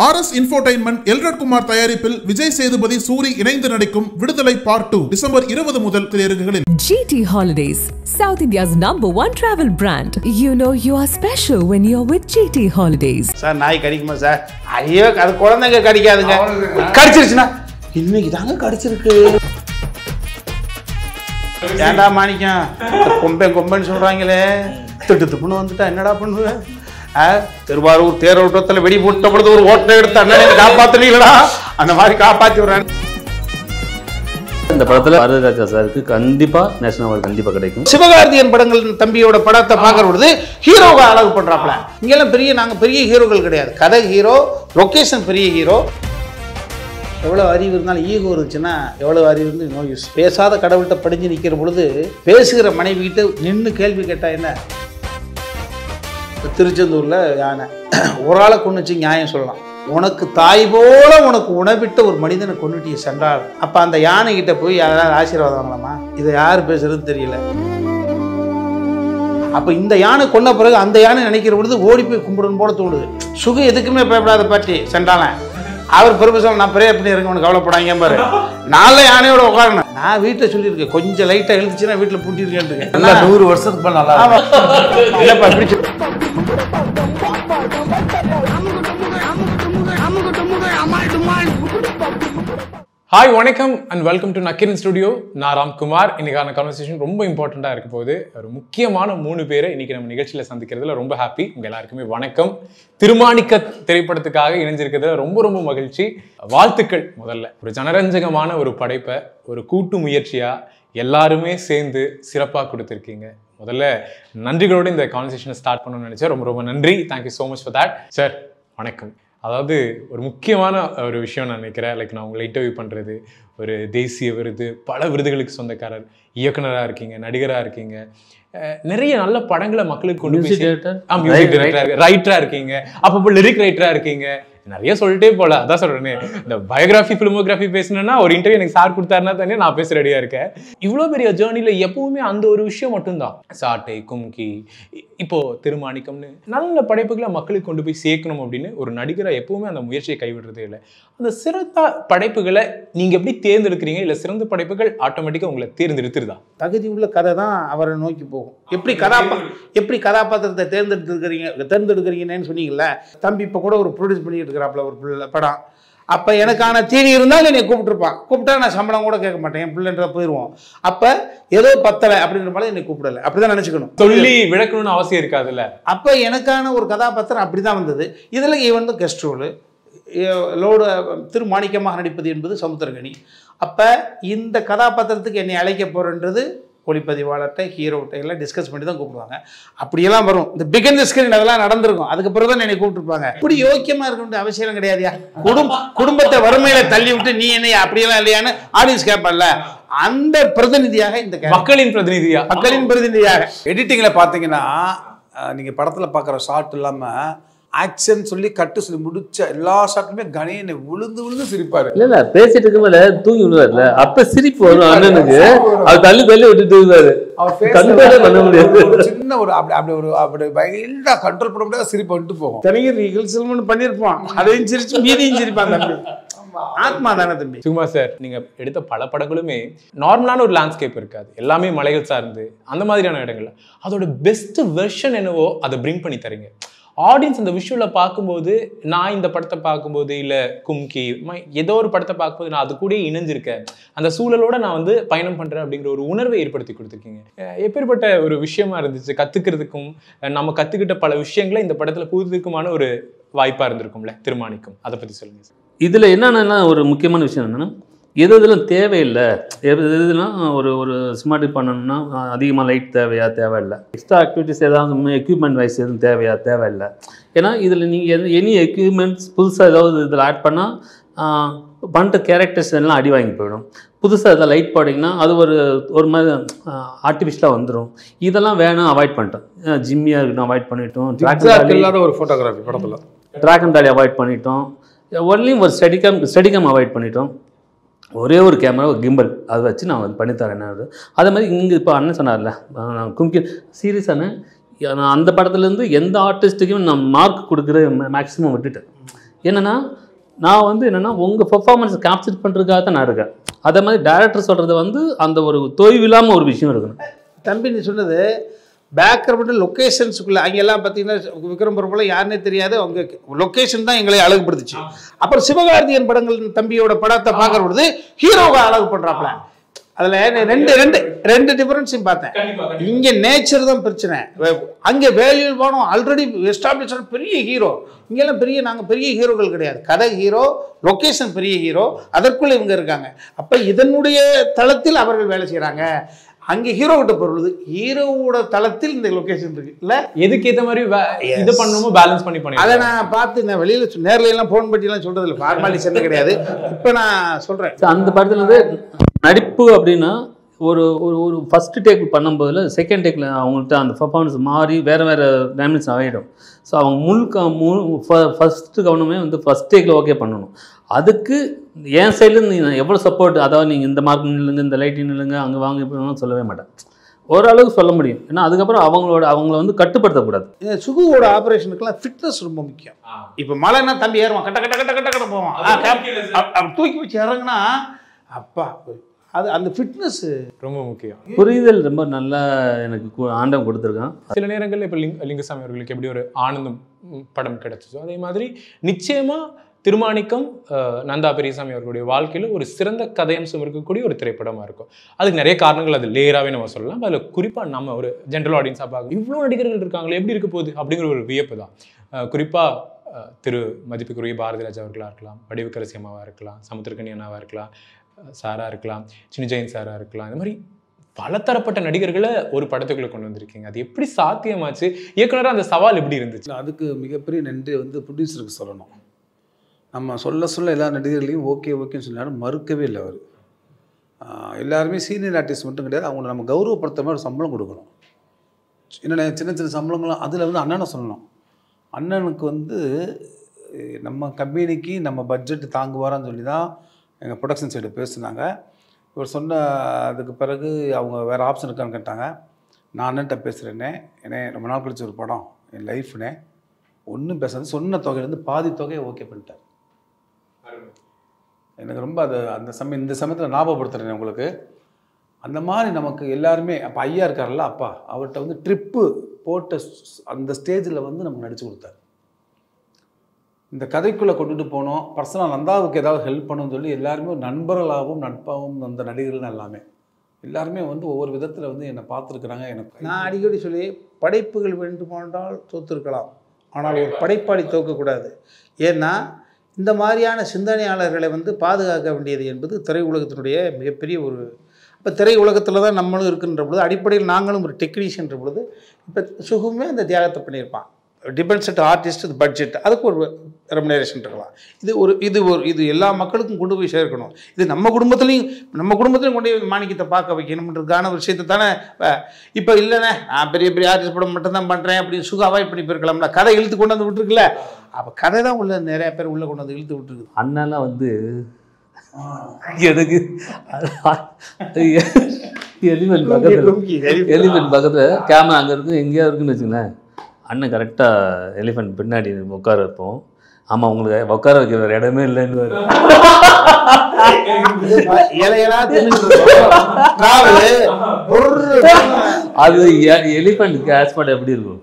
RS Infotainment Elred Kumar தயாரிப்பில் விஜய் சேதுபதி சூரி இணைந்து நடிக்கும் விடுதலை பார்ட் 2 டிசம்பர் 20 முதல் திரையரங்குகளில். GT Holidays, South India's #1 travel brand. You know you are special when you're with GT Holidays. Sir நாய் கடிக்குமா சார்? ஐயோ அது குழந்தைங்க கடிக்காதுங்க. கடிச்சிருச்சுனா இன்னைக்கு தாங்க கடிச்சிருக்கு. ஏண்டா மாணிக்கம் கொம்பன்னு சொல்றாங்களே, திட்டுன்னு வந்துட்டா என்னடா பண்ணுவேன்? திருவாரூர் தேரோட்டத்தில் வெடி போட்ட பொழுது ஒரு ஓட்டை எடுத்து அண்ணனை காப்பாத்துனீங்களா, அந்த மாதிரி காப்பாத்தி விடுறேன். இந்த படத்துல பாரதிராஜா சாருக்கு கண்டிப்பா நேஷனல் அவார்டு கண்டிப்பா கிடைக்கும். சிவகார்த்தியன் படங்கள் தம்பியோட படத்தை பார்க்கற பொழுது ஹீரோவை அழகு பண்றாப்ல. இங்கெல்லாம் நாங்க பெரிய ஹீரோக்கள் கிடையாது, கதை ஹீரோ, லொகேஷன் பெரிய ஹீரோ. எவ்வளவு அறிவு இருந்தாலும் ஈகோ இருந்துச்சுன்னா எவ்வளவு அறிவு இருந்து நோ யூஸ். பேசாத கடவுள்கிட்ட படிஞ்சு நிற்கிற பொழுது பேசுகிற மனைவி கிட்ட நின்று கேள்வி கேட்டா என்ன? திருச்செந்தூர்ல யானை ஒரு ஆளை கொண்டுச்சு நியாயம் சொல்லலாம். உனக்கு தாய் போல உனக்கு உணவிட்ட ஒரு மனிதனை கொண்டுட்டிய சென்றால் அப்ப அந்த யானை கிட்ட போய் யாராவது ஆசீர்வாதம் வாங்கலாமா? இதை யாரு பேசுறதுன்னு தெரியல. அப்ப இந்த யானை கொண்ட பிறகு அந்த யானை நினைக்கிற பொழுது ஓடி போய் கும்பிடணும் போல தோணுது. சுகம் எதுக்குமே பயப்படாத பாட்டி சென்றால அவர் பெருமை நான் பிரேயர் பண்ணி இருக்கவனு கவலைப்படாங்க பாரு. நாளை யானையோட உட்காரணும். நான் வீட்டில் சொல்லியிருக்கேன், கொஞ்சம் லைட்டா எழுந்துச்சுன்னா வீட்டில் பூட்டிருக்கேன். 100 வருஷத்துக்கு நல்லா இல்லப்பா பிடிச்சு. ஹாய் வணக்கம் and welcome to Nakkheeran studio. நான் ராம்குமார். இன்னைக்கான கான்வர்சேஷன் ரொம்ப இம்பார்ட்டண்ட்டாக இருக்க போகுது. ஒரு முக்கியமான 3 பேரை இன்னைக்கு நம்ம நிகழ்ச்சியில் சந்திக்கிறதுல ரொம்ப ஹாப்பி. உங்கள் எல்லாருக்குமே வணக்கம். திருமாணிக்க திரைப்படத்துக்காக இணைஞ்சிருக்கிறதுல ரொம்ப ரொம்ப மகிழ்ச்சி. வாழ்த்துக்கள். முதல்ல ஒரு ஜனரஞ்சகமான ஒரு படைப்பை ஒரு கூட்டு முயற்சியாக எல்லாருமே சேர்ந்து சிறப்பாக கொடுத்துருக்கீங்க. முதல்ல நன்றிகளோடு இந்த கான்வர்சேஷனை ஸ்டார்ட் பண்ணணும்னு நினச்சேன். ரொம்ப ரொம்ப நன்றி. Thank you so much for that. Sir வணக்கம். அதாவது ஒரு முக்கியமான ஒரு விஷயம் நான் நினைக்கிறேன். லைக் நான் உங்களை இன்டர்வியூ பண்ணுறது, ஒரு தேசிய விருது, பல விருதுகளுக்கு சொந்தக்காரர், இயக்குனராக இருக்கீங்க, நடிகராக இருக்கீங்க, நிறைய நல்ல படங்களை மக்களுக்கு கொண்டு போய் மியூசிக் டைரக்டர், ரைட்டராக இருக்கீங்க, அப்பப்போ லிரிக் ரைட்டராக இருக்கீங்க, நிறைய சொல்லிட்டே போல. அதான் சொல்றேனே, இந்த பயோகிராஃபி ஃபிலிமோகிராஃபி பேசணும்னா ஒரு இன்டர்வியூ எனக்கு சார் கொடுத்தாருன்னா தானே நான் பேச ரெடியா இருக்கேன். இவ்வளோ பெரிய ஜேர்னில எப்பவுமே அந்த ஒரு விஷயம் மட்டும்தான். சாட்டை, கும்கி, இப்போ திருமாணிக்கம்னு நல்ல படைப்புகளை மக்களுக்கு கொண்டு போய் சேர்க்கணும் அப்படின்னு ஒரு நடிகரை எப்பவுமே அந்த முயற்சியை கைவிடுறதே இல்லை. அந்த சிறந்த படைப்புகளை நீங்க எப்படி தேர்ந்தெடுக்கிறீங்க? இல்லை சிறந்த படைப்புகள் ஆட்டோமேட்டிக்காக உங்களை தேர்ந்தெடுத்துருதா? தகுதி உள்ள கதை தான் அவரை நோக்கி போகும். எப்படி கதாபாத்திரத்தை தேர்ந்தெடுக்கிறீங்கன்னு சொன்னீங்கல்ல. தம்பி இப்போ கூட ஒரு ப்ரொடியூஸ் பண்ணிட்டு இருக்கிறாப்புல ஒரு படம். அப்போ எனக்கான தீனி இருந்தாலும் என்னை கூப்பிட்டுருப்பான். கூப்பிட்டா நான் சம்பளம் கூட கேட்க மாட்டேன், என் பிள்ளைன்ற போயிடுவோம். அப்போ ஏதோ பத்தலை அப்படின்ற மாதிரி என்னை கூப்பிடலை, அப்படிதான் நினச்சிக்கணும். சொல்லி விளக்கணும்னு அவசியம் இருக்காதுல்ல. அப்போ எனக்கான ஒரு கதாபாத்திரம் அப்படி தான் வந்தது. இதில் இவன் வந்து கெஸ்ட் ரோலு, லோடு திருமாணிக்கமாக நடிப்பது என்பது சமுத்திரகனி. அப்போ இந்த கதாபாத்திரத்துக்கு என்னை அழைக்க போகிறன்றது ஒளிப்பதிவாளர்கிட்ட, ஹீரோட்ட எல்லாம் டிஸ்கஸ் பண்ணி தான் கூப்பிடுவாங்க. அப்படியெல்லாம் வரும். இந்த பிகின் தி ஸ்கிரீன் அதெல்லாம் நடந்திருக்கும். அதுக்கு பிறகு தான் என்னை கூப்பிட்டுருப்பாங்க. இப்படி யோக்கியமாக இருக்க வேண்டிய அவசியம் கிடையாதுயா. குடும்பத்தை வறுமையில தள்ளி விட்டு நீ என்னையா அப்படியெல்லாம் இல்லையான்னு ஆடியன்ஸ் கேட்பான்ல, அந்த பிரதிநிதியாக இந்த மக்களின் பிரதிநிதியாக எடிட்டிங்ல பாத்தீங்கன்னா நீங்க படத்துல பாக்குற ஷாட் இல்லாம ஆக்ஷன் சொல்லி கட்டு சொல்லி முடிச்ச எல்லா ஷாட்டுமே கணேன் விழுந்து சிரிப்பாரு. இல்ல பேசிட்டு இருக்கும்போது தூங்கி விழுவாருல, அப்ப சிரிப்பு வரும் அண்ணனுக்கு. அவர் தள்ளி விட்டுட்டு விழுவாரு. அவர் பண்ண முடியாது. சின்ன ஒரு அப்படி வைல்டா கண்ட்ரோல் பண்ண முடியாத சிரிப்பு வந்துட்டு போகும். தனியர் ரிஹர்சல் பண்ணிருப்பான், அதையும் சிரிச்சு மீதியும் சிரிப்பான். தம்பி ஆத்மா தானே தம்பி. சும்மா சார், நீங்க எடுத்த பல படங்களுமே நார்மலான ஒரு லேண்ட்ஸ்கேப் இருக்காது, எல்லாமே மலைகள் சார்ந்து அந்த மாதிரியான இடங்கள்ல அதோட பெஸ்ட் வெர்ஷன் என்னவோ அதை பிரிங் பண்ணி தரீங்க. ஆடியன்ஸ் அந்த விஷுவலை பார்க்கும்போது, நான் இந்த படத்தை பார்க்கும்போது, இல்லை கும்கி ஏதோ ஒரு படத்தை பார்க்கும்போது நான் அது கூட இணைஞ்சிருக்கேன், அந்த சூழலோட நான் வந்து பயணம் பண்ணுறேன் அப்படிங்கிற ஒரு உணர்வை ஏற்படுத்தி கொடுத்துருக்கீங்க. எப்பேற்பட்ட ஒரு விஷயமா இருந்துச்சு? கற்றுக்கிறதுக்கும் நம்ம கற்றுக்கிட்ட பல விஷயங்களை இந்த படத்தில் புதுக்குமான ஒரு வாய்ப்பாக இருந்திருக்கும்ல திருமாணிக்கம். அதை பற்றி சொல்லுங்க சார். இதில் என்னென்னா ஒரு முக்கியமான விஷயம் என்னென்னா, இதெல்லாம் தேவையில்லை. எதுலாம் ஒரு சினிமாட்டிக் பண்ணணும்னா அதிகமாக லைட் தேவையில்லை. எக்ஸ்ட்ரா ஆக்டிவிட்டிஸ் ஏதாவது எக்யூப்மெண்ட் வைஸ் எதுவும் தேவையில்லை. ஏன்னா இதில் நீங்கள் எனி எக்யூப்மெண்ட்ஸ் புதுசாக ஏதாவது இதில் ஆட் பண்ணால் பண்ணிட்ட கேரக்டர்ஸ் எல்லாம் அடி வாங்கி போயிடும். புதுசாக இதை லைட் போட்டிங்கன்னா அது ஒரு மாதிரி ஆர்டிஃபிஷியலாக வந்துடும். இதெல்லாம் வேணும், அவாய்ட் பண்ணிட்டோம். ஜிம்மியாக இருக்கட்டும் அவாய்ட் பண்ணிட்டோம். இல்லாத ஒரு ஃபோட்டோகிராஃபி படத்தில் ட்ராகன் டாலி அவாய்ட் பண்ணிட்டோம். ஒன்லி ஒரு ஸ்டெடிகம் அவாய்ட் பண்ணிட்டோம். ஒரே ஒரு கேமரா, ஒரு கிம்பல், அதை வச்சு நான் பண்ணித்தரேன். என்ன அதே மாதிரி இங்கே இப்போ அண்ணன் சொன்னார்ல கும்கி சீரியஸான, நான் அந்த படத்துலேருந்து எந்த ஆர்டிஸ்ட்டுக்கும் நான் மார்க் கொடுக்குற மேக்ஸிமம் விட்டுட்டேன். என்னென்னா நான் வந்து என்னென்னா உங்கள் பெர்ஃபார்மன்ஸை கேப்சர் பண்ணுறதுக்காக தான் நான் இருக்கேன். அதே மாதிரி டைரக்டர் சொல்கிறது வந்து அந்த ஒரு தொய்வில்லாமல் ஒரு விஷயம் இருக்கணும். தம்பி நீ சொன்னது பேக்ரவுண்டு லொக்கேஷன்ஸுக்குள்ளே அங்கெல்லாம் பார்த்தீங்கன்னா விக்ரம் பிரபுல யாருன்னே தெரியாது, அவங்க லொக்கேஷன் தான் எங்களை அழகுபடுத்துச்சு. அப்புறம் சிவகார்த்திகேயன் படங்கள் தம்பியோட படத்தை பார்க்குற பொழுது ஹீரோவை அழகு பண்ணுறாப்புல. அதில் ரெண்டு டிஃபரன்ஸையும் பார்த்தேன். இங்கே நேச்சர் தான் பிரச்சனை, அங்கே வேல்யூ போனோம் ஆல்ரெடி எஸ்டாப்ளிஷ் பெரிய ஹீரோ. இங்கெல்லாம் நாங்கள் பெரிய ஹீரோக்கள் கிடையாது, கதை ஹீரோ, லொக்கேஷன் பெரிய ஹீரோ, அதற்குள்ளே இவங்க இருக்காங்க. அப்போ இதனுடைய தளத்தில் அவர்கள் வேலை செய்கிறாங்க. அங்கே ஹீரோ கிட்ட பொருள் ஹீரோவோட தளத்தில் இந்த லொக்கேஷன் இருக்கு இல்ல, எதுக்கு ஏற்ற மாதிரி இது பண்ணணுமோ பேலன்ஸ் பண்ணி அதை நான் பார்த்து நான் வெளியில் நேரில் எல்லாம் ஃபோன் பண்ணிலாம் சொல்றது இல்லை, ஃபார்மாலிட்டி என்ன கிடையாது. இப்போ நான் சொல்கிறேன் அந்த படத்தில் வந்து நடிப்பு அப்படின்னா ஒரு ஒரு ஃபஸ்ட்டு டேக் பண்ணும்போதில் செகண்ட் டேக்கில் அவங்கள்ட்ட அந்த பர்ஃபார்மன்ஸ் மாறி வேறு டைமென்ஷன் ஆகிடும். ஸோ அவங்க ஃபஸ்ட்டு கவனமே வந்து ஃபஸ்ட் டேக்கில் ஓகே பண்ணணும். அதுக்கு என் சைட்லேருந்து நீங்கள் எவ்வளோ சப்போர்ட், அதாவது நீங்கள் இந்த மார்க் நில்லுங்க, இந்த லைட்டிங் நில்லுங்க, அங்கே வாங்க இப்படி சொல்லவே மாட்டேன். ஓரளவுக்கு சொல்ல முடியும். ஏன்னா அதுக்கப்புறம் அவங்கள வந்து கட்டுப்படுத்தக்கூடாது. சுகுவோட ஆப்ரேஷனுக்குலாம் ஃபிட்னஸ் ரொம்ப முக்கியம். இப்போ மழைன்னா தம்பி ஏறுவான், கட்ட கட்ட கட்ட கட்ட கட்ட போவான், தூக்கி வச்சு இறங்குனா அப்பா அது அந்த ஃபிட்னஸ் ரொம்ப முக்கியம். புரிதல் ரொம்ப நல்லா எனக்கு ஆண்டவன் கொடுத்துருக்கான். சில நேரங்களில் இப்போ லிங்குசாமி அவர்களுக்கு எப்படி ஒரு ஆனந்தம் படம் கிடைச்சிச்சோ அதே மாதிரி நிச்சயமாக திருமாணிக்கம் நந்தா பெரியசாமி அவர்களுடைய வாழ்க்கையில் ஒரு சிறந்த கதையம்சம் இருக்கக்கூடிய ஒரு திரைப்படமாக இருக்கும். அதுக்கு நிறைய காரணங்கள் அது லேயராகவே நம்ம சொல்லலாம். அதில் குறிப்பாக நம்ம ஒரு ஜென்ரல் ஆடியன்ஸாக பார்க்க இவ்வளோ நடிகர்கள் இருக்காங்களே எப்படி இருக்க போகுது அப்படிங்கிற ஒரு வியப்பு தான். குறிப்பாக திரு மதிப்புக்குரிய பாரதி ராஜா அவர்களாக இருக்கலாம், வடிவுக்கரசி அம்மாவாக இருக்கலாம், சமுத்திரக்கனி அண்ணாவாக இருக்கலாம், சாராக இருக்கலாம், சின்னஜெயின் சாராக இருக்கலாம், இந்த மாதிரி பலதரப்பட்ட நடிகர்களை ஒரு படத்துக்குள்ளே கொண்டு வந்திருக்கீங்க. அது எப்படி சாத்தியமாச்சு? இயக்குனராக அந்த சவால் எப்படி இருந்துச்சு? அதுக்கு மிகப்பெரிய நன்றி வந்து ப்ரொடியூசருக்கு சொல்லணும். நம்ம சொல்ல எல்லா நடிகர்களையும் ஓகேன்னு சொன்னாலும் மறுக்கவே இல்லை அவர். எல்லாருமே சீனியர் ஆர்டிஸ்ட் மட்டும் கிடையாது, அவங்கள நம்ம கௌரவப்படுத்த மாதிரி சம்பளம் கொடுக்கணும். என்னென்ன சின்ன சம்பளங்களும் அதில் வந்து அண்ணனை சொல்லணும். அண்ணனுக்கு வந்து நம்ம கம்பெனிக்கு நம்ம பட்ஜெட் தாங்குவாரான்னு சொல்லி தான் எங்கள் ப்ரொடக்ஷன் சைடு பேசுனாங்க. இவர் சொன்ன அதுக்கு பிறகு அவங்க வேறு ஆப்ஷன் இருக்கான்னு கேட்டாங்க. நான் அண்ணன்ட்ட பேசுகிறேன்னே, ஏன்னா ரொம்ப நாள் கழிச்சு ஒரு படம் என் லைஃப்னே ஒன்றும் பேசாது, சொன்ன தொகையிலேருந்து பாதி தொகையை ஓகே பண்ணிட்டார். எனக்கு ரொம்ப அது அந்த சமயம் இந்த சமயத்தில் ஞாபகப்படுத்துகிறேன் உங்களுக்கு. அந்த மாதிரி நமக்கு எல்லாருமே அப்போ ஐயா இருக்கார்ல அப்பா, அவர்கிட்ட வந்து ட்ரிப்பு போட்ட அந்த ஸ்டேஜில் வந்து நமக்கு நடித்து கொடுத்தார். இந்த கதைக்குள்ளே கொண்டுட்டு போனோம், பர்சனல் நந்தாவுக்கு ஏதாவது ஹெல்ப் பண்ணணும்னு சொல்லி எல்லாருமே ஒரு நண்பர்களாகவும் நட்பாகவும் அந்த நடிகர்கள் எல்லாமே எல்லாருமே வந்து ஒவ்வொரு விதத்தில் வந்து என்னை பார்த்துருக்குறாங்க. எனக்கு நான் அடிக்கடி சொல்லி படைப்புகள் வேண்டுமானால் தோற்றுருக்கலாம், ஆனால் ஒரு படைப்பாளி தோற்கக்கூடாது. ஏன்னா இந்த மாதிரியான சிந்தனையாளர்களை வந்து பாதுகாக்க வேண்டியது என்பது திரை உலகத்தினுடைய மிகப்பெரிய ஒரு, இப்போ திரை உலகத்தில் தான் நம்மளும் இருக்குன்ற பொழுது அடிப்படையில் நாங்களும் ஒரு டெக்னீஷியன்ற பொழுது இப்போ சுகுமே அந்த தியாகத்தை பண்ணியிருப்பான். டிபெண்ட்ஸ் அட் ஆர்டிஸ்ட் பட்ஜெட், அதுக்கு ஒரு ரெமுனரேஷன் இருக்கலாம். இது எல்லா மக்களுக்கும் கொண்டு போய் சேர்க்கணும். இது நம்ம குடும்பத்துலையும் கொண்டு போய் மாணிக்கத்தை பார்க்க வைக்கணுன்றதுக்கான ஒரு விஷயத்தை தானே. இப்போ இல்லைண்ணே நான் பெரிய ஆர்டிஸ்ட் படம் மட்டும்தான் பண்ணுறேன் அப்படின்னு சுக அவாய்ட் பண்ணி போயிருக்கலாம்ல, கதை இழுத்து கொண்டு வந்து விட்டுருக்குல்ல. அப்போ கதை தான் உள்ள நிறைய பேர் உள்ளே கொண்டு வந்து இழுத்து விட்டுருக்கு. அண்ணெல்லாம் வந்து எனக்கு எலிஃபென்ட் பக்கத்தில் கேமரா அங்கே இருக்கு எங்கேயா இருக்குன்னு வச்சுங்களேன், அண்ணன் கரெக்டாக எலிஃபென்ட் பின்னாடி உட்கார வைப்போம். ஆமாம் உங்களுக்கு உட்கார வைக்க வேறு இடமே இல்லைன்னு அது எலிஃபென்ட் கேஸ்பாட் எப்படி இருக்கும்?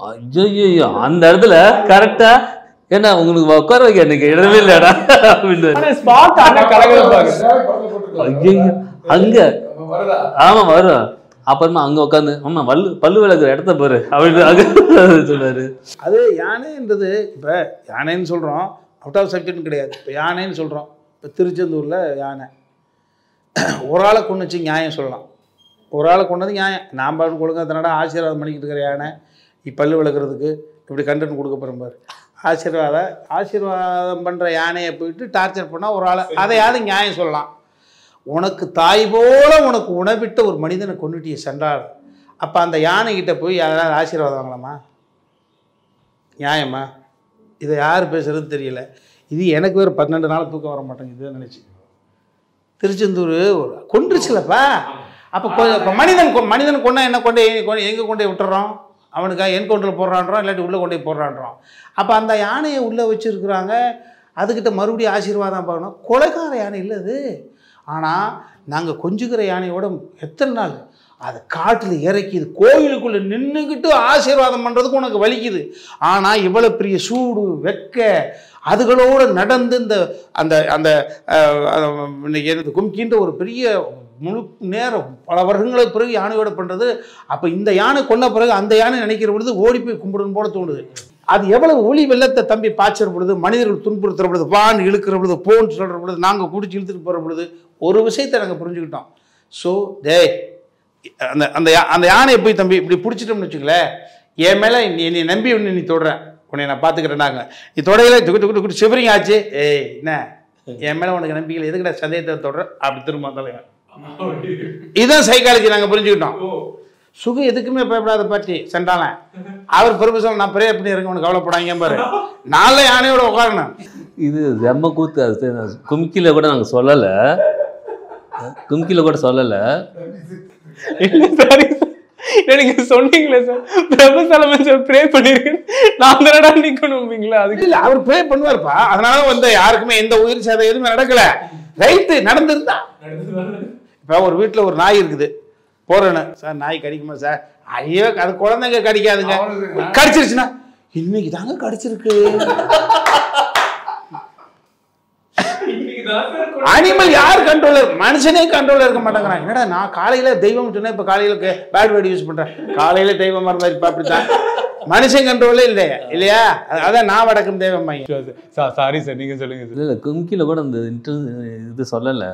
ஐயோ அந்த இடத்துல கரெக்டாக ஏன்னா உங்களுக்கு உட்கார வைக்க எனக்கு இடமே இல்லைடா அப்படின்னு அங்கே ஆமாம் வரும். அப்புறமா அங்கே உட்காந்து ஆமாம் பல்லு விளக்குற இடத்த பாரு அப்படின்னு சொன்னார். அது யானைன்றது இப்போ யானைன்னு சொல்கிறோம், அவுட் ஆஃப் சப்ஜெக்ட்னு கிடையாது. இப்போ யானைன்னு சொல்கிறோம், இப்போ திருச்செந்தூரில் யானை ஒரு ஆளை கொண்டுச்சு நியாயம் சொல்லலாம், ஒரு ஆளை கொண்டது நியாயம். நாம் பாட்டு கொடுங்க தன்னடா ஆசீர்வாதம் பண்ணிக்கிட்டு இருக்கிற யானை பல்லு விளக்குறதுக்கு இப்படி கண்டென்ட் கொடுக்க போகிறோம். ஆசீர்வாதம் பண்ணுற யானையை போயிட்டு டார்ச்சர் பண்ணால் ஒரு ஆளை, அதையாவது நியாயம் சொல்லலாம். உனக்கு தாய் போல உனக்கு உணவிட்ட ஒரு மனிதனை கொண்டுட்டிய சென்றால், அப்போ அந்த யானைகிட்ட போய் யாராவது ஆசீர்வாதம் வாங்கலாமா? நியாயமா? இதை யார் பேசுகிறதுன்னு தெரியல. இது எனக்கு வேறு 12 நாள் தூக்கம் வர மாட்டேங்குது நினச்சி. திருச்செந்தூர் கொண்டுருச்சுலப்பா. அப்போ மனிதன் கொண்டா என்ன கொண்டு எங்கே கொண்டு விட்டுறோம்? அவனுக்கு என்கவுண்டரில் போடுறான்றான், இல்லாட்டி உள்ளே கொண்டு போய் போடுறான்றான். அப்போ அந்த யானையை உள்ளே வச்சுருக்குறாங்க, அதுக்கிட்ட மறுபடியும் ஆசீர்வாதம் பார்க்கணும். கொலைகார யானை இல்லை அது. ஆனால் நாங்கள் கொஞ்சுக்கிற யானையோட எத்தனை நாள் அதை காட்டில் இறக்கி இது கோயிலுக்குள்ளே நின்றுக்கிட்டு ஆசீர்வாதம் பண்ணுறதுக்கு உனக்கு வலிக்குது. ஆனால் இவ்வளோ பெரிய சூடு வெக்க அதுகளோடு நடந்து இந்த அந்த அந்த இன்னைக்கு கும்கின்ற ஒரு பெரிய முழு நேரம் பல வருடங்களுக்கு பிறகு யானையோட பண்ணுறது. அப்போ இந்த யானை கொண்ட பிறகு அந்த யானை நினைக்கிற பொழுது ஓடி போய் கும்பிடணும் போல தோணுது. அது எவ்வளவு ஒளி வெள்ளத்தை தம்பி பாய்ச்சிற பொழுது, மனிதர்கள் துன்புறுத்துற பொழுது, வான் இழுக்கிற பொழுது, போன்னு சொல்கிற பொழுது, நாங்கள் குடிச்சு இழுத்துட்டு போகிற பொழுது ஒரு விஷயத்தை நாங்கள் புரிஞ்சுக்கிட்டோம். ஸோ அந்த அந்த அந்த யானையை போய் தம்பி இப்படி பிடிச்சிட்டோம்னு வச்சுக்கலேன், என் மேலே என்னை நம்பி ஒன்று நீ தொடுற, உன்னை நான் பார்த்துக்கிறேன். நாங்கள் நீ தொடையில துக்கு சிவரிங்க ஆச்சு, ஏய் என்ன என் மேலே உனக்கு நம்பிக்கை எதுக்கிட்ட சந்தேகத்தை தொடுற, அப்படி திரும்ப தலைவன். இதுதான் சைக்காலஜி நாங்கள் புரிஞ்சுக்கிட்டோம். சுகு எதுக்குமே பயப்படாத பாட்டி சென்றானேன், அவர் பெருமை நான் ப்ரே பண்ணி இருக்க, உனக்கு கவலைப்படாங்க பாரு, நாள யானையோட உட்காரணும். இது செம்ம கூத்து. அது கும்கியில் கூட நாங்கள் சொல்லலை, கும்கியில் கூட சொல்லலை. சாரி நீங்க சொன்னீங்களே சார், பிரபுசலமன் சார் ப்ரே பண்ணிருக்கேன், நான் தானடா நிக்கணும்பீங்களா? அதுக்கு இல்லை, அவர் ப்ரே பண்ணுவார்ப்பா. அதனால வந்து யாருக்குமே எந்த உயிர் சேதம் எதுவுமே நடக்கல. ரைட்டு நடந்துருந்தா. இப்போ ஒரு வீட்டில் ஒரு நாய் இருக்குது, போறேன்னு சார் நாய் கடிக்குமா சார்? ஐயோ அது குழந்தைங்க கடிக்காதுங்க, கடிச்சிருச்சுன்னா இன்னைக்கு தாங்க கடிச்சிருக்கு. அனிமல் யார் கண்ட்ரோலர்? மனுஷனே கண்ட்ரோலர் இருக்க மாட்டேங்கிறான். என்னடா நான் காலையில தெய்வம் சொன்னேன், இப்ப காலையில பேட் வேர்டு யூஸ் பண்றேன். காலையில தெய்வம் மாதிரி அப்படித்தான், மனுஷன் கண்ட்ரோலே இல்லையா இல்லையா? அதான் நான் வடக்கும் தெய்வம். சாரி சார், நீங்க சொல்லுங்க சார். இல்லை கும்கியில் கூட அந்த இது சொல்லலை,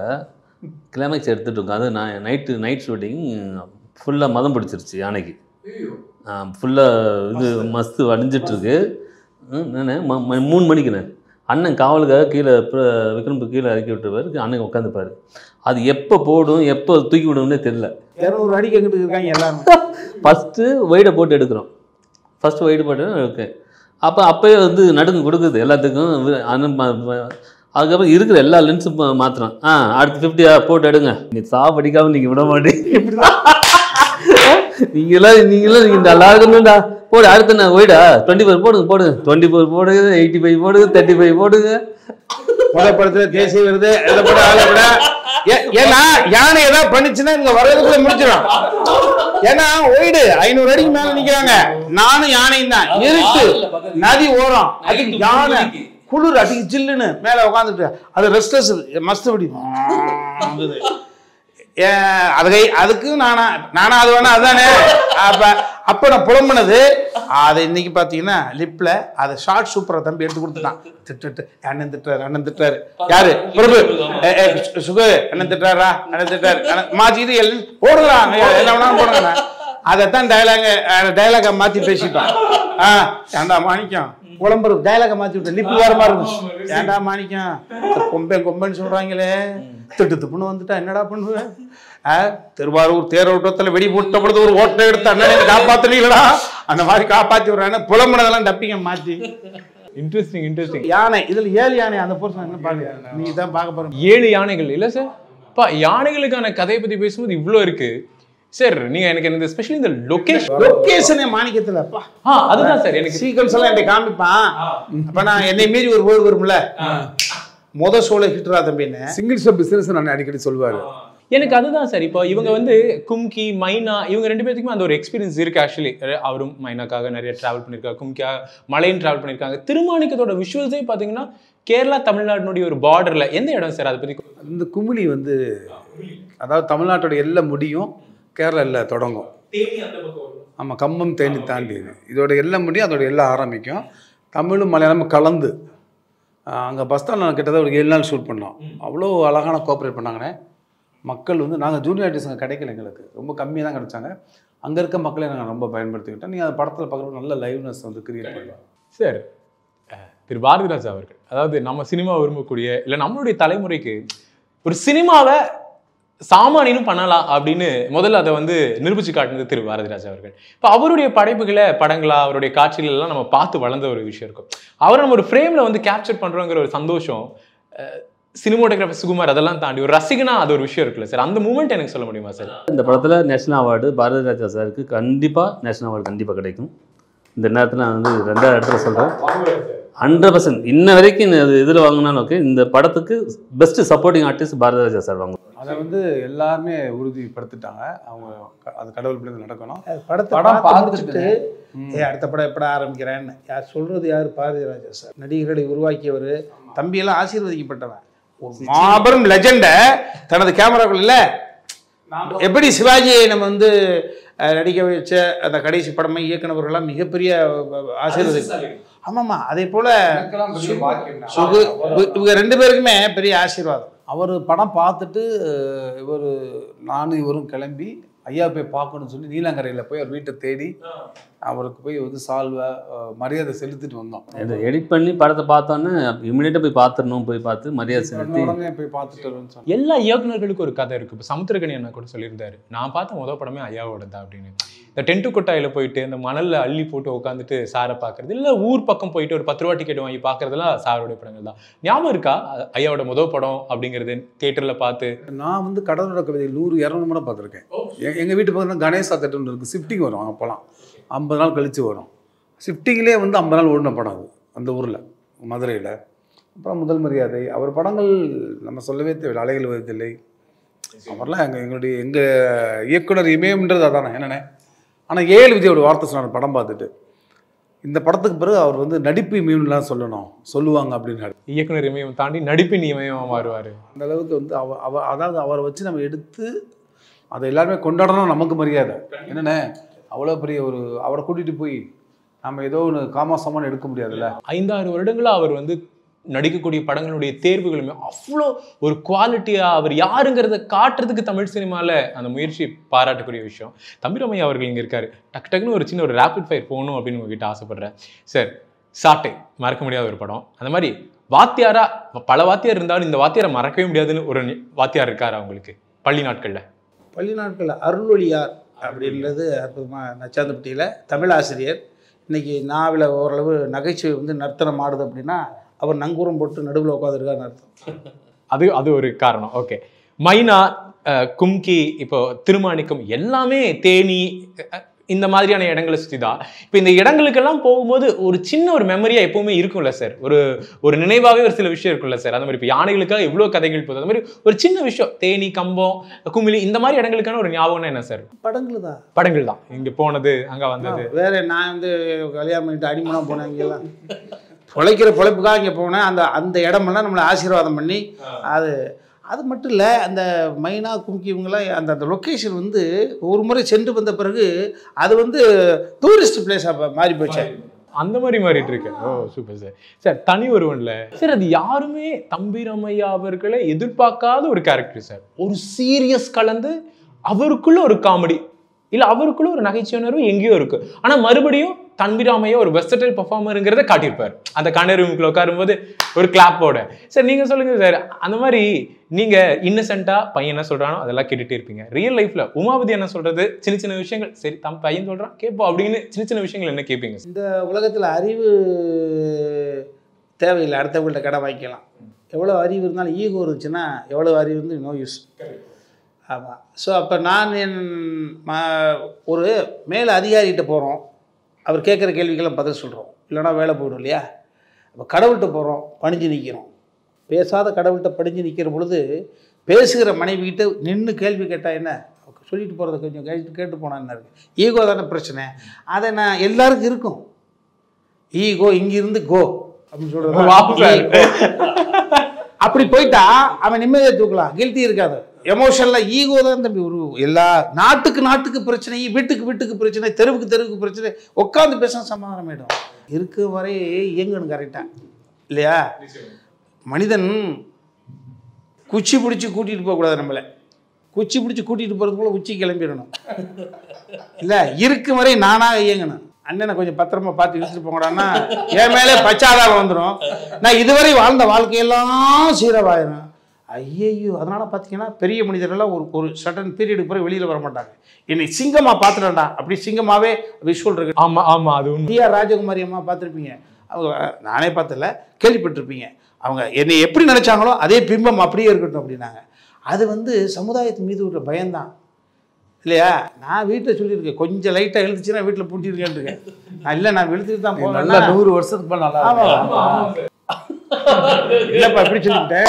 கிளைமேக்ஸ் எடுத்துகிட்டு இருக்கோம். அது நான் நைட் ஷூட்டிங் ஃபுல்லாக மதம் பிடிச்சிருச்சு யானைக்கு, ஃபுல்லாக இது மஸ்து வடிஞ்சிட்ருக்கு. 3 மணிக்குண்ணே அண்ணன் காவலுக்காக கீழே விக்ரம் கீழே இறக்கி விட்டுருவார், அண்ணன் உட்காந்துப்பார். அது எப்போ போடும் எப்போ தூக்கி விடும்னே தெரியல. 200 அடி கேட்டுட்டு இருக்காங்க எல்லாரும். ஃபஸ்ட்டு ஒய்டை போட்டு எடுக்கிறோம், ஃபஸ்ட்டு ஒய்டு போட்டு இருக்கேன். அப்போயே வந்து நடுங்க கொடுக்குது எல்லாத்துக்கும். அதுக்கப்புறம் இருக்கிற எல்லா லென்ஸும் மாற்றுறோம். அடுத்து 50 போட்டு எடுங்க, நீ சாப்பிடிக்காமல் நீங்கள் விட மாட்டேங்க. நீங்களாம் நல்லா இருக்கணும்டா, போடு அடுத்த நான் ஒய்டா 24 போடுங்க 24 போடுங்க, 85 போடுங்க, 35 போடுங்க. முதற்படத்துல தேசிய விருது எழுதப்பட ஆளை விட, ஏன்னா யானை ஏதாவது பண்ணிச்சுன்னா இங்க வரதுக்குள்ள முடிச்சிடும். ஏன்னா ஒய்டு 500 அடிக்கு மேல நிக்கிறாங்க, நானும் யானையும் தான். இருட்டு நதி ஓரம், அதுக்கு யானை குளிர் அடிக்கு ஜில்லுன்னு மேல உட்காந்துட்டு அது ரெஸ்ட்லெஸ் மஸ்து படி அதுக்கு நானா அது வேணா அதுதானே. அப்போ நான் புலம்புனது அதை இன்னைக்கு பார்த்தீங்கன்னா லிப்ல அதை ஷார்ட் சூப்பரை தம்பி எடுத்து கொடுத்துட்டான். திட்டு அண்ணன் திட்டுறாரு யாரு பிரபு சுகு அண்ணன் திட்டுறாரா, அண்ணன் திட்டுறாரு மாத்திட்டு போடுறான், என்ன வேணாலும் போடுங்க. அதைத்தான் டைலாக மாற்றி பேசிட்டோம். ஏண்டா மாணிக்கம் புலம்புற டைலாக மாற்றி விட்டேன், லிப்பு வேற மாதிரி இருக்கும். ஏண்டா மாணிக்கம் கொம்பன்னு சொல்றாங்களே, திட்டுப்புன்னு வந்துட்டா என்னடா பண்ணுவேன்? திருவாரூர் தேரோட்டத்தில் வெடி போட்ட பொழுது ஒரு ஓட்டை எடுத்து அண்ணனை காப்பாத்துனீங்களா, அந்த மாதிரி காப்பாற்றி விடுறாங்க. புலம்புனதெல்லாம் டப்பிங்க மாற்றி. இன்ட்ரெஸ்டிங் யானை இதுல 7 யானை, அந்த போர்ஷன் என்ன பாருங்க, நீ தான் பார்க்க போறோம். 7 யானைகள் இல்ல சார்? யானைகளுக்கான கதையை பத்தி பேசும்போது இவ்வளோ இருக்கு சார். நீங்க எனக்கு இந்த ஸ்பெஷலி இந்த லொகேஷனே மாணிக்கத்துல அதுதான் சார் எனக்கு சீக்வன்ஸ் எல்லாம் என்னை காமிப்பான். அப்ப நான் என்னை மீறி ஒரு வேர்டு வரும்ல, சோலை ஹிட்ரா தம்பின்னு சிங்கிள் ஷோ பிசினஸ் நான் அடிக்கடி சொல்லுவாரு. எனக்கு அதுதான் சார். இப்போ இவங்க வந்து கும்கி மைனா இவங்க 2 பேருக்குமே அந்த ஒரு எக்ஸ்பீரியன்ஸ் இருக்கு. ஆக்சுவலி அவரும் மைனாக்காக நிறைய டிராவல் பண்ணியிருக்காங்க, கும்கியாக மலையும் டிராவல் பண்ணியிருக்காங்க. திருமாணிக்கத்தோட விஷுவல்ஸே பார்த்தீங்கன்னா கேரளா தமிழ்நாட்டினுடைய ஒரு பார்டர்ல எந்த இடம் சார்? அதை பத்தி இந்த குமிழி வந்து அதாவது தமிழ்நாட்டோட எல்லை முடியும், கேரளா எல்லை தொடங்கும். ஆமாம், கம்பம் தேனி தாண்டி இதோட எல்லை முடியும், அதோட எல்லை ஆரம்பிக்கும். தமிழும் மலையாளமும் கலந்து அங்கே பஸ் ஸ்டாண்டில் கிட்டத்தட்ட ஒரு 7 நாள் ஷூட் பண்ணோம். அவ்வளோ அழகான கோஆப்ரேட் பண்ணாங்கண்ணே. மக்கள் வந்து நாங்கள் ஜூனியர் ஆர்டிஸ்ட் அங்கே கிடைக்கல, எங்களுக்கு ரொம்ப கம்மியாக தான் கிடைச்சாங்க. அங்கே இருக்க மக்களை நாங்கள் ரொம்ப பயன்படுத்திக்கிட்டோம். நீங்கள் அந்த படத்தில் பார்க்குற நல்ல லைவ்னஸ் வந்து கிரியேட் பண்ணலாம் சார். திரு பாரதிராஜா அவர்கள், அதாவது நம்ம சினிமா விரும்பக்கூடிய இல்லை நம்மளுடைய தலைமுறைக்கு ஒரு சினிமாவை சாமானியனும் பண்ணலாம் அப்படின்னு முதல்ல அதை வந்து நிரூபிச்சு காட்டினது திரு பாரதிராஜா அவர்கள். இப்போ அவருடைய படைப்புகளை படங்களா அவருடைய காட்சிகள் எல்லாம் நம்ம பார்த்து வளர்ந்த ஒரு விஷயம் இருக்கும். அவரை நம்ம ஒரு ஃப்ரேமில் வந்து கேப்சர் பண்ணுறோங்கிற ஒரு சந்தோஷம் சினிமோட்டோகிராஃபர் சுகுமார் அதெல்லாம் தாண்டி ஒரு ரசிகனா அது ஒரு விஷயம் இருக்குல்ல சார், அந்த மூமெண்ட் எனக்கு சொல்ல முடியுமா சார்? இந்த படத்தில் நேஷனல் அவார்டு பாரதி ராஜா சாருக்கு கண்டிப்பாக நேஷனல் அவார்டு கண்டிப்பாக கிடைக்கும். இந்த நேரத்தில் நான் வந்து 2வது இடத்துல சொல்கிறேன். 100% இன்ன வரைக்கும் இதில் வாங்கினாலும் ஓகே, இந்த படத்துக்கு best supporting artist Bharathi Raja sir வாங்குவோம். அதை வந்து எல்லாருமே உறுதிப்படுத்திட்டாங்க. அவங்க அது கடவுள் பிள்ளை நடக்கணும். படம் பார்த்துட்டு அடுத்த படம் எப்பட ஆரம்பிக்கிறேன்னு யார் சொல்றது? யார்? பாரதி ராஜா சார். நடிகர்களை உருவாக்கியவர். தம்பியெல்லாம் ஆசீர்வதிக்கப்பட்டவன். ஒரு மாபெரும் லெஜெண்டை தனது கேமராக்குள்ள எப்படி சிவாஜியை நம்ம வந்து நடிக்க வச்ச அந்த கடைசி படமை இயக்குனவர்கள்லாம் மிகப்பெரிய ஆசீர்வாதம். ஆமாம்மா, அதே போல இவங்க 2 பேருக்குமே பெரிய ஆசீர்வாதம். அவர் படம் பார்த்துட்டு நானும் இவரும் கிளம்பி ஐயா போய் பார்க்கணும்னு சொல்லி நீலாங்கரையில் போய் அவர் வீட்டை தேடி அவருக்கு போய் வந்து சால்வை மரியாதை செலுத்திட்டு வந்தோம். எடிட் பண்ணி படத்தை பார்த்தோன்னே இமீடியட்டாக போய் பார்த்துடணும், போய் பார்த்து மரியாதை செலுத்தி போய் பார்த்துட்டு எல்லா இயக்குநர்களுக்கும் ஒரு கதை இருக்குது. இப்போ சமுத்திரகனி அண்ணா கூட சொல்லியிருந்தாரு, நான் பார்த்த முதல் படமே ஐயாவோட தான் அப்படின்னு. இந்த டென்ட்டு கொட்டாயில் போயிட்டு இந்த மணலில் அள்ளி போட்டு உட்காந்துட்டு சாரை பார்க்குறது, இல்லை ஊர் பக்கம் போயிட்டு ஒரு 10 ரூபா டிக்கெட் வாங்கி பார்க்குறதுலாம் சாரோடைய படங்கள் தான். ஞாபகம் இருக்கா ஐயாவோட முதல் படம் அப்படிங்கிறது தியேட்டரில் பார்த்து? நான் வந்து கடலோர கவிதை 100-200 முறை பார்த்துருக்கேன். எங்கள் வீட்டு பக்கத்தில் கணேசா தேட்டர் இருக்குது. ஷிஃப்டிங் வரும் அப்போலாம் 50 நாள் கழித்து வரும். ஷிஃப்டிங்லேயே வந்து 50 நாள் ஓடின படம் அது அந்த ஊரில் மதுரையில். அப்புறம் முதல் மரியாதை, அவர் படங்கள் நம்ம சொல்லவே தேவையில்லை. அலைகள் வருவதில்லை, அவரெல்லாம் எங்கள் இயக்குனர் இமயம்ன்றது அதானே என்னென்ன. ஆனால் ஏழு விஜயோட வார்த்தை சொன்னார் படம் பார்த்துட்டு, இந்த படத்துக்கு பிறகு அவர் வந்து நடிப்பு இமயம்லாம் சொல்லுவாங்க அப்படின்னாரு. இயக்குனர் இமயம் தாண்டி நடிப்பின் இமயமாக மாறுவார். அந்த அளவுக்கு வந்து அதாவது அவரை வச்சு நம்ம எடுத்து அதை எல்லாருமே கொண்டாடணும். நமக்கு மரியாதை என்னென்ன, அவ்வளோ பெரிய ஒரு அவரை கூட்டிகிட்டு போய் நம்ம ஏதோ ஒன்று காமாசமானு எடுக்க முடியாதுல்ல. 5-6 வருடங்களாக அவர் வந்து நடிக்கக்கூடிய படங்களுடைய தேர்வுகளுமே அவ்வளோ ஒரு குவாலிட்டியாக அவர் யாருங்கிறத காட்டுறதுக்கு தமிழ் சினிமாவில் அந்த முயற்சி பாராட்டக்கூடிய விஷயம். தம்பிராமையா அவர்கள் இங்கே இருக்காரு. டக்குன்னு ஒரு சின்ன ஒரு ரேபிட் ஃபயர் போகணும் அப்படின்னு உங்ககிட்ட ஆசைப்படுறேன் சார். சாட்டை மறக்க முடியாத ஒரு படம். அந்த மாதிரி வாத்தியாரா பல வாத்தியார் இருந்தாலும் இந்த வாத்தியாரை மறக்கவே முடியாதுன்னு ஒரு வாத்தியார் இருக்காரு அவங்களுக்கு பள்ளி நாட்களில் அருள்வழியார் அப்படின்றது அற்புதமாக நச்சாந்தப்பட்டியில் தமிழ் ஆசிரியர். இன்னைக்கு நாவில் ஓரளவு நகைச்சுவை வந்து நர்த்தனம் ஆடுது அப்படின்னா அவர் நங்கூரம் போட்டு நடுவில் உட்காந்துருக்காருன்னு அர்த்தம். அது ஒரு காரணம். ஓகே, மைனா, கும்கி, இப்போ திருமாணிக்கம் எல்லாமே தேனி இந்த மாதிரியான இடங்களை சுற்றி தான். இப்போ இந்த இடங்களுக்கெல்லாம் போகும்போது ஒரு சின்ன ஒரு மெமரியாக எப்போவுமே இருக்கும்ல சார், ஒரு நினைவாகவே ஒரு சில விஷயம் இருக்கும்ல சார். அந்த மாதிரி இப்போ யானைகளுக்காக எவ்வளோ கதைகள் போகுது, அந்த மாதிரி ஒரு சின்ன விஷயம் தேனி, கம்பம், குமிழி இந்த மாதிரி இடங்களுக்கான ஒரு ஞாபகம்னா என்ன சார்? படங்கள் தான் இங்கே போனது, அங்கே வந்தது. வேற நான் வந்து கல்யாணம் பண்ணிட்டு அடிமனா போனேன். இங்கெல்லாம் பொழைக்கிற பொழைப்புக்காக இங்கே போனேன். அந்த இடமெல்லாம் நம்மளை ஆசீர்வாதம் பண்ணி அது மட்டும் இல்லை, அந்த மைனா, கும்கி இவங்கெல்லாம் அந்த லொக்கேஷன் வந்து ஒரு முறை சென்று வந்த பிறகு அது வந்து டூரிஸ்ட் பிளேஸாக மாறி போச்சு. அந்த மாதிரி மாறிட்டு இருக்கு. ஓ சூப்பர் சார். சார் தனி ஒருவன்ல சார் அது யாருமே தம்பிராமையா அவர்களை எதிர்பார்க்காத ஒரு கேரக்டர் சார். ஒரு சீரியஸ் கலந்து அவருக்குள்ள ஒரு காமெடி இல்லை அவருக்குள்ள ஒரு நகைச்சுவனரும் எங்கேயோ இருக்கு. ஆனால் மறுபடியும் தம்பிராமையா ஒரு வெர்சடைல் பெர்ஃபார்மருங்கிறத காட்டியிருப்பார் அந்த கண்ணருக்குள்ள உட்காரும்போது ஒரு கிளாப்போட. சார் நீங்கள் சொல்லுங்க சார், அந்த மாதிரி நீங்கள் இன்னசென்ட்டாக பையன் என்ன சொல்கிறானோ அதெல்லாம் கேட்டுகிட்டே இருப்பீங்க. ரியல் லைஃப்பில் உமாபதி என்ன சொல்கிறது, சின்ன சின்ன விஷயங்கள், சரி தம் பையன் சொல்கிறான் கேட்போம் அப்படின்னு சின்ன சின்ன விஷயங்கள் என்ன கேட்பீங்க? இந்த உலகத்தில் அறிவு தேவையில்லை, அடுத்தவங்கள்ட்ட கடை வாங்கிக்கலாம். எவ்வளோ அறிவு இருந்தாலும் ஈகோ இருந்துச்சுன்னா எவ்வளோ அறிவு இருந்து நோ யூஸ். ஆமாம். ஸோ அப்போ நான் ஒரு மேலே அதிகாரிகிட்ட போகிறோம், அவர் கேட்குற கேள்விக்கெல்லாம் பதில் சொல்கிறோம், இல்லைனா வேலை போயிடும் இல்லையா. அப்போ கடவுள்கிட்ட போகிறோம், பணிஞ்சு நிற்கிறோம். பேசாத கடவுள்கிட்ட பணிஞ்சு நிற்கிற பொழுது பேசுகிற மனைவிக்கிட்ட நின்று கேள்வி கேட்டால் என்ன சொல்லிட்டு போகிறத கொஞ்சம் கேட்டு போனால் என்ன இருக்குது. ஈகோ தானே பிரச்சனை. அதை நான் எல்லாருக்கும் இருக்கும். ஈகோ இங்கிருந்து கோ அப்படின்னு சொல்கிறது. அப்படி போயிட்டா அவன் நிம்மதியை தூக்கலாம், கில்ட்டி இருக்காது. எமோஷனலாக ஈகோ தான் தம்பி ஒரு எல்லா நாட்டுக்கு பிரச்சனை, வீட்டுக்கு பிரச்சனை, தெருவுக்கு பிரச்சனை, உட்காந்து பேச சமாதானம் ஆகிடும். இருக்க வரை இயங்கணும் கரெக்டாக இல்லையா. மனிதன் குச்சி பிடிச்சி கூட்டிகிட்டு போகக்கூடாது. நம்மளை குச்சி பிடிச்சி கூட்டிகிட்டு போகிறதுக்குள்ள உச்சி கிளம்பிடணும் இல்லை. இருக்கும் வரை நானாக இயங்கணும். அண்ணனை கொஞ்சம் பத்திரமா பார்த்து இழுத்துட்டு போங்கடான்னா என் மேலே பச்சாதாரம் வந்துடும். நான் இதுவரை வாழ்ந்த வாழ்க்கையெல்லாம் சீரவாயிரும். ஐயையோ. அதனால் பார்த்தீங்கன்னா பெரிய மனிதர்கள்லாம் ஒரு சடன் பீரியடுக்கு பிறகு வெளியில் வர மாட்டாங்க. என்னை சிங்கமாக பார்த்துட்டேன்டா அப்படி சிங்கமாகவே விஷுவல் இருக்கு. ஆமாம், அது டிஆர் ராஜகுமாரி அம்மா பார்த்துருப்பீங்க. அவங்க நானே பார்த்தல, கேள்விப்பட்டிருப்பீங்க. அவங்க என்னை எப்படி நினச்சாங்களோ அதே பிம்பம் அப்படியே இருக்கட்டும் அப்படின்னாங்க. அது வந்து சமுதாயத்து மீது ஒரு பயம்தான் இல்லையா? நான் வீட்டில் சொல்லியிருக்கேன், கொஞ்சம் லைட்டாக எழுதுச்சுன்னா வீட்டில் பூட்டியிருக்கேன்னு இருக்கேன். நான் இல்லை, நான் வெளுத்துட்டு தான் போவேன். நல்லா 100 வருஷத்துக்கு மேலே நல்லா இல்லைப்பா இப்படி சொல்லிக்கிட்டேன்.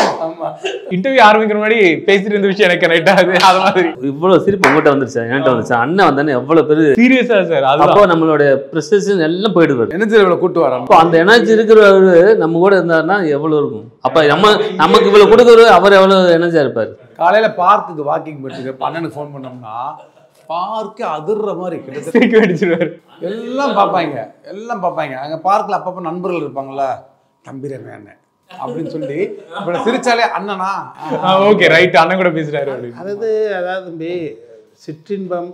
இன்டர்வியூ ஆரம்பிக்கிற முன்னாடி பேசிட்டு இருந்த விஷயம் எனக்கு கரெக்டா அது மாதிரி இவ்வளவு சிரிப்பு உங்கள்கிட்ட வந்துருச்சு, என்கிட்ட வந்துச்சு. அண்ணன் வந்தானே எவ்வளவு பேரு சீரியஸா சார். அப்போ நம்மளோட ப்ரெஸ்டேஷன் எல்லாம் போயிடுவாரு. எனர்ஜி இவ்வளோ கூட்டு வரோம். அப்போ அந்த எனர்ஜி இருக்கிறவரு நம்ம கூட இருந்தாருன்னா எவ்வளவு இருக்கும். அப்ப நமக்கு இவ்வளவு கொடுக்குறவர் அவர் எவ்வளவு எனர்ஜியா இருப்பாரு. காலையில் பார்க்குக்கு வாக்கிங் போயிட்டு அண்ணனுக்கு ஃபோன் பண்ணோம்னா பார்க்கு அதிர்ற மாதிரி சிரிக்க அடிச்சிருவாரு. எல்லாம் பார்ப்பாங்க. அங்கே பார்க்கில் அப்பப்போ நண்பர்கள் இருப்பாங்களா, தம்பிரமே அண்ணன் அப்படின்னு சொல்லி இப்போ சிரிச்சாலே அண்ணனா ஓகே ரைட் அண்ணன் கூட பேசுறாரு அப்படின்னு. அதாவது தம்பி சிற்றின்பம்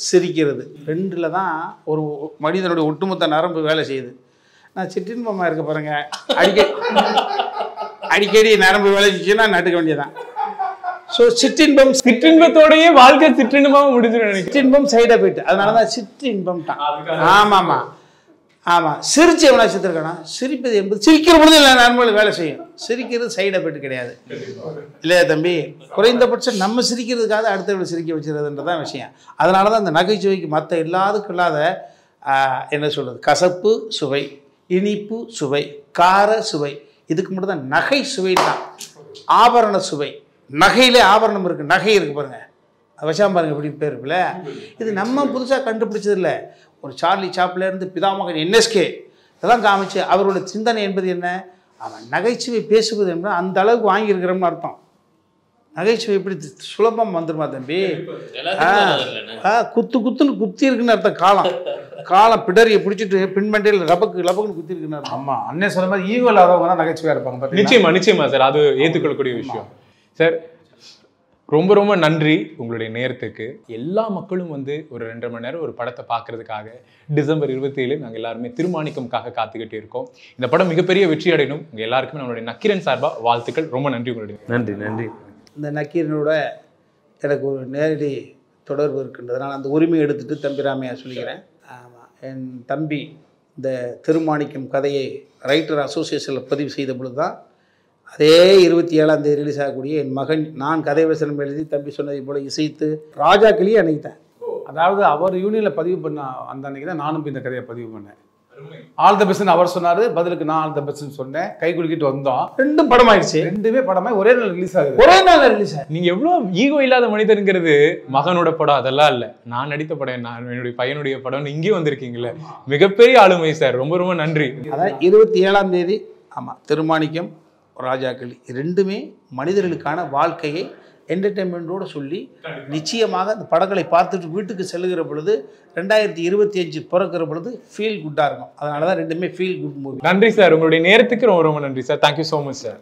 சிரிக்கிறது ரெண்டில் தான் ஒரு மனிதனுடைய ஒட்டுமொத்த நரம்பு வேலை செய்யுது. நான் சிற்றின்பமாக இருக்க பாருங்க, அடிக்கடி நரம்பு வேலை செஞ்சுன்னா நட்டுக்க வேண்டியதான். ஸோ சிற்றின்பத்தோடய வாழ்க்கை சிற்றின்பமாக முடிஞ்சிடும். சிற்றின்பம் சைடாக போயிட்டு அதனால தான் சிற்றின்பம் தான். ஆமாம் சிரிச்சு எவ்வளோ சித்திருக்கானா, சிரிப்பது என்பது சிரிக்கிற பொழுது இல்லை நண்பர்கள் வேலை செய்யும். சிரிக்கிறது சைட் எஃபெக்ட் கிடையாது இல்லையா தம்பி? குறைந்தபட்சம் நம்ம சிரிக்கிறதுக்காக அடுத்தவர்கள் சிரிக்க வச்சுருதுன்றதான் விஷயம். அதனால தான் அந்த நகைச்சுவைக்கு மற்ற எல்லாத்துக்கும் இல்லாத என்ன சொல்கிறது, கசப்பு சுவை, இனிப்பு சுவை, கார சுவை, இதுக்கு மட்டும் தான் நகை சுவை தான். ஆபரண சுவை, நகையிலே ஆபரணம் இருக்குது, நகை இருக்குது பாருங்கள், விஷயம் பாருங்கள் இப்படி பேர் இருக்குல்ல. இது நம்ம புதுசாக கண்டுபிடிச்சது இல்லை. ஒரு சார்லி சாப்லேருந்து பிதாமகன் என்எஸ்கே இதெல்லாம் காமிச்சு அவரோட சிந்தனை என்பது என்ன, அவன் நகைச்சுவை பேசுவது என்பது அந்த அளவுக்கு வாங்கியிருக்கிறோம்னு அர்த்தம். நகைச்சுவை இப்படி சுலபம் வந்துருமா தம்பி? குத்துன்னு குத்தி இருக்குன்னு அர்த்தம். காலம் பிடரியை பிடிச்சிட்டு பின்மண்டையில் லபக்குன்னு குத்தி இருக்குன்னு அர்த்தம். ஆமாம், அண்ணன் சொன்ன மாதிரி ஈகோ இல்லாதவங்க தான் நகைச்சுவையாக இருப்பாங்க. நிச்சயமா சார், அது ஏற்றுக்கொள்ளக்கூடிய விஷயம் சார். ரொம்ப ரொம்ப நன்றி உங்களுடைய நேரத்துக்கு. எல்லா மக்களும் வந்து ஒரு 2.5 மணி நேரம் ஒரு படத்தை பார்க்கறதுக்காக டிசம்பர் 27 நாங்கள் எல்லாருமே திருமாணிக்கம்காக காத்துக்கிட்டு இருக்கோம். இந்த படம் மிகப்பெரிய வெற்றி அடையணும். உங்கள் எல்லாருக்குமே நம்மளுடைய நக்கீரன் சார்பாக வாழ்த்துக்கள். ரொம்ப நன்றி உங்களுடைய. நன்றி. இந்த நக்கீரனோட எனக்கு ஒரு நேரடி தொடர்பு இருக்கின்றதுனால அந்த உரிமையை எடுத்துகிட்டு தம்பிராமையா சொல்லிக்கிறேன். ஆமாம், என் தம்பி இந்த திருமாணிக்கம் கதையை ரைட்டர் அசோசியேஷனில் பதிவு செய்த பொழுது தான் அதே 27ஆம் தேதி ரிலீஸ் ஆகக்கூடிய என் மகன் நான் கதை வசனம் எழுதி தம்பி சொன்னதை போல இசைத்து ராஜாக்கிளியே அன்னைக்கிட்டேன். அதாவது அவர் யூனியனில் பதிவு பண்ண அந்த அன்னைக்கு தான் நானும் இந்த கதையை பதிவு பண்ணேன். ஆல் த பெஸ்ட்னு அவர் சொன்னார், பதிலுக்கு நான் ஆல் த பெஸ்ட்னு சொன்னேன். கை குலுக்கிட்டு வந்தோம். ரெண்டும் படமாயிடுச்சு. ரெண்டுமே படமாய் ஒரே நாள் ரிலீஸ் ஆகுது. ஒரே நாள் ரிலீஸ் ஆகுது. நீங்க எவ்வளவு ஈகோ இல்லாத மனிதருங்கிறது மகனோட படம் அதெல்லாம் இல்லை, நான் நடித்த படம், நான் என்னுடைய பையனுடைய படம்னு இங்கே வந்திருக்கீங்களே, மிகப்பெரிய ஆளுமை சார். ரொம்ப ரொம்ப நன்றி. அதான் 27ஆம் தேதி ஆமாம் திருமாணிக்கம் ராஜாக்களி ரெண்டுமே மனிதர்களுக்கான வாழ்க்கையை என்டர்டெயின்மெண்ட்டோடு சொல்லி நிச்சயமாக அந்த படங்களை பார்த்துட்டு வீட்டுக்கு செல்லுகிற பொழுது 2025 பிறக்கிற பொழுது ஃபீல் குட்டாக இருக்கும். அதனால தான் ரெண்டுமே ஃபீல் குட் மூவி. நன்றி சார், உங்களுடைய நேரத்துக்கு ரொம்ப ரொம்ப நன்றி sir. Thank you so much sir.